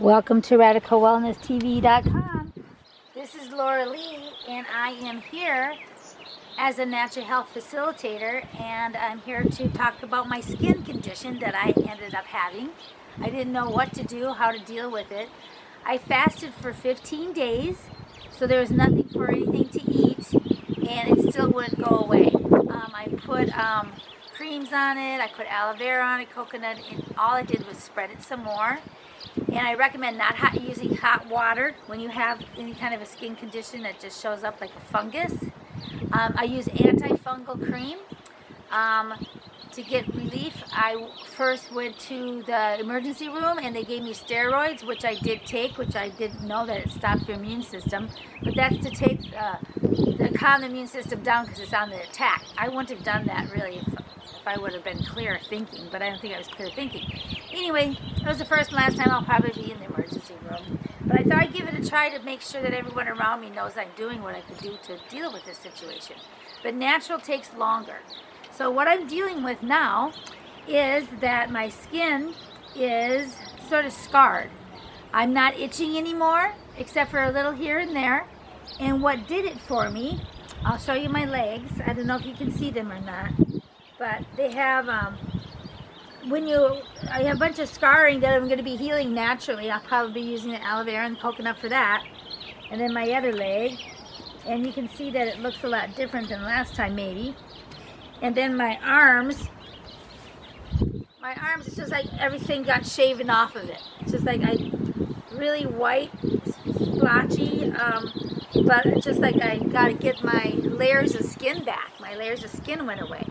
Welcome to RadicalWellnessTV.com. This is Laura Lee, and I am here as a natural health facilitator, and I'm here to talk about my skin condition that I ended up having. I didn't know what to do, how to deal with it. I fasted for 15 days, so there was nothing for anything to eat, and it still wouldn't go away. I put creams on it, I put aloe vera on it, coconut, and all I did was spread it some more. And I recommend not using hot water when you have any kind of a skin condition that just shows up like a fungus. I use antifungal cream. To get relief, I first went to the emergency room and they gave me steroids, which I did take, which I didn't know that it stopped your immune system. But that's to take to calm the immune system down because it's on the attack. I wouldn't have done that really if I would have been clear thinking, but I don't think I was clear thinking. Anyway, it was the first and last time I'll probably be in the emergency room. But I thought I'd give it a try to make sure that everyone around me knows I'm doing what I could do to deal with this situation. But natural takes longer. So what I'm dealing with now is that my skin is sort of scarred. I'm not itching anymore, except for a little here and there. And what did it for me, I'll show you my legs. I don't know if you can see them or not. But they have, I have a bunch of scarring that I'm going to be healing naturally. I'll probably be using the aloe vera and coconut for that. And then my other leg. And you can see that it looks a lot different than last time maybe. And then my arms, it's just like everything got shaven off of it. It's just like really white, splotchy, but it's just like I got to get my layers of skin back. My layers of skin went away.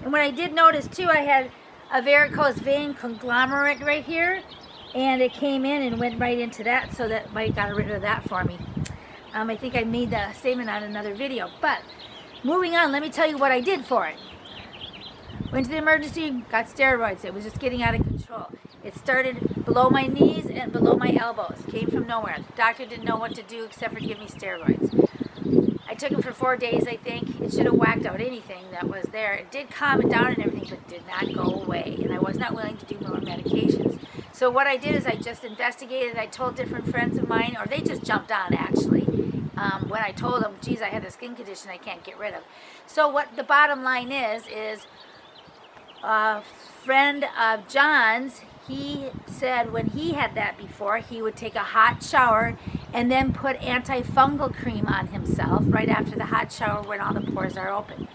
And what I did notice too, I had a varicose vein conglomerate right here, and it came in and went right into that, so that might got rid of that for me. I think I made that statement on another video. But moving on, let me tell you what I did for it. Went to the emergency, got steroids. It was just getting out of control. It started below my knees and below my elbows. Came from nowhere. The doctor didn't know what to do except for give me steroids. I took them for 4 days, I think. It should have whacked out anything that was there. It did calm it down and everything, but did not go away. And I was not willing to do more medications. So what I did is I just investigated. I told different friends of mine, or they just jumped on actually, when I told them, geez, I have a skin condition I can't get rid of. So what the bottom line is a friend of John's, he said when he had that before, he would take a hot shower and then put antifungal cream on himself right after the hot shower when all the pores are open.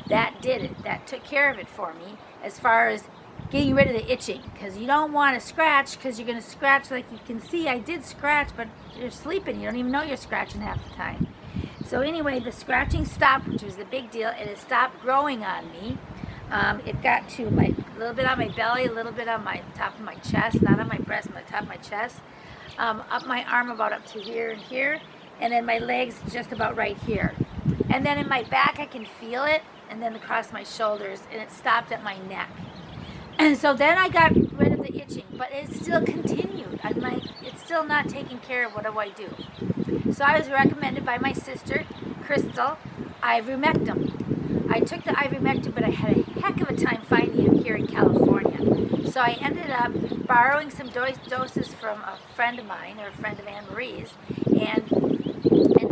That did it. That took care of it for me as far as getting rid of the itching, because you don't want to scratch, because you're going to scratch like you can see. I did scratch, but you're sleeping. You don't even know you're scratching half the time. So anyway, the scratching stopped, which was the big deal, and it stopped growing on me. It got to a little bit on my belly, a little bit on my top of my chest, not on my breast, but on the top of my chest. Up my arm about up to here and here, and then my legs just about right here. And then in my back I can feel it, and then across my shoulders, and it stopped at my neck. And so then I got rid of the itching, but it still continued. It's still not taking care of. What do I do? So I was recommended by my sister, Crystal, ivermectin. I took the ivermectin, but I had a heck of a time finding it here in California. So I ended up borrowing some doses from a friend of mine, or a friend of Anne Marie's, and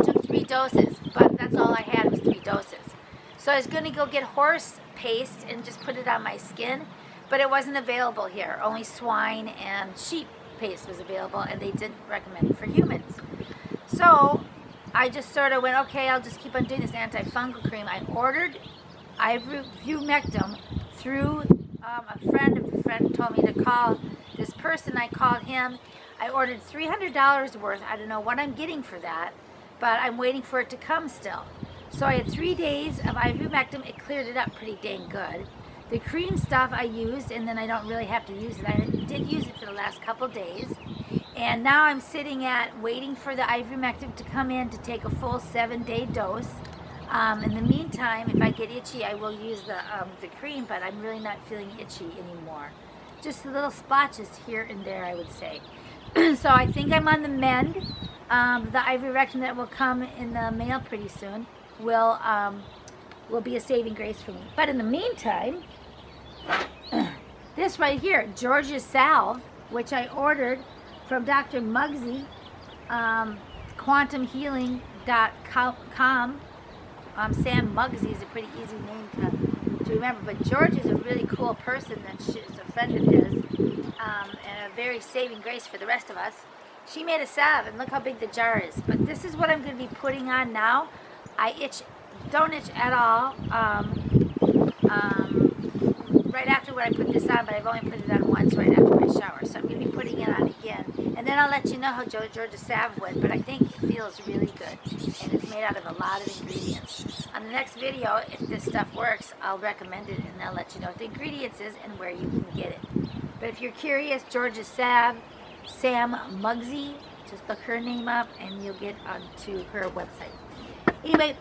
took 3 doses. But that's all I had was 3 doses. So I was going to go get horse paste and just put it on my skin, but it wasn't available here. Only swine and sheep paste was available, and they didn't recommend it for humans. So I just sort of went, okay, I'll just keep on doing this antifungal cream. I ordered ivermectin through a friend told me to call this person. I called him. I ordered $300 worth. I don't know what I'm getting for that, but I'm waiting for it to come still. So I had 3 days of ivermectin. It cleared it up pretty dang good. The cream stuff I used, and then I don't really have to use it. I did use it for the last couple days. And now I'm sitting waiting for the ivermectin to come in to take a full 7-day dose. In the meantime, if I get itchy, I will use the cream, but I'm really not feeling itchy anymore. Just little splotches here and there, I would say. So I think I'm on the mend. The ivermectin that will come in the mail pretty soon will be a saving grace for me. But in the meantime, this right here, Georgia Salve, which I ordered from Dr. Muggsy, quantumhealing.com. Sam Muggsy is a pretty easy name to remember, but George is a really cool person that is a friend of his, and a very saving grace for the rest of us. She made a salve, and look how big the jar is. But this is what I'm going to be putting on now. I don't itch at all. Right after when I put this on, but I've only put it on once right after my shower. So I'm going to be putting it on again. And then I'll let you know how George's salve went, but I think it feels really good. And it's made out of a lot of ingredients. On the next video, if this stuff works, I'll recommend it, and I'll let you know what the ingredients is and where you can get it. But if you're curious, George's salve, Sam Muggsy, just look her name up and you'll get onto her website. Anyway,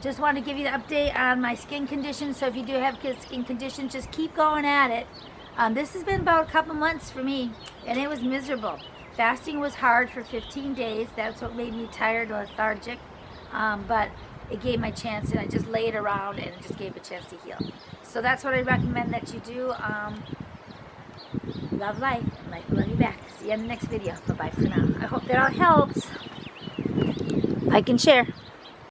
just want to give you the update on my skin condition. So if you do have skin conditions, just keep going at it. This has been about a couple months for me, and it was miserable. Fasting was hard for 15 days. That's what made me tired and lethargic. But it gave my chance, and I just laid around, and it just gave a chance to heal. So that's what I recommend that you do. Love life, and life will love you back. See you in the next video. Bye-bye for now. I hope that all helps. Like and share.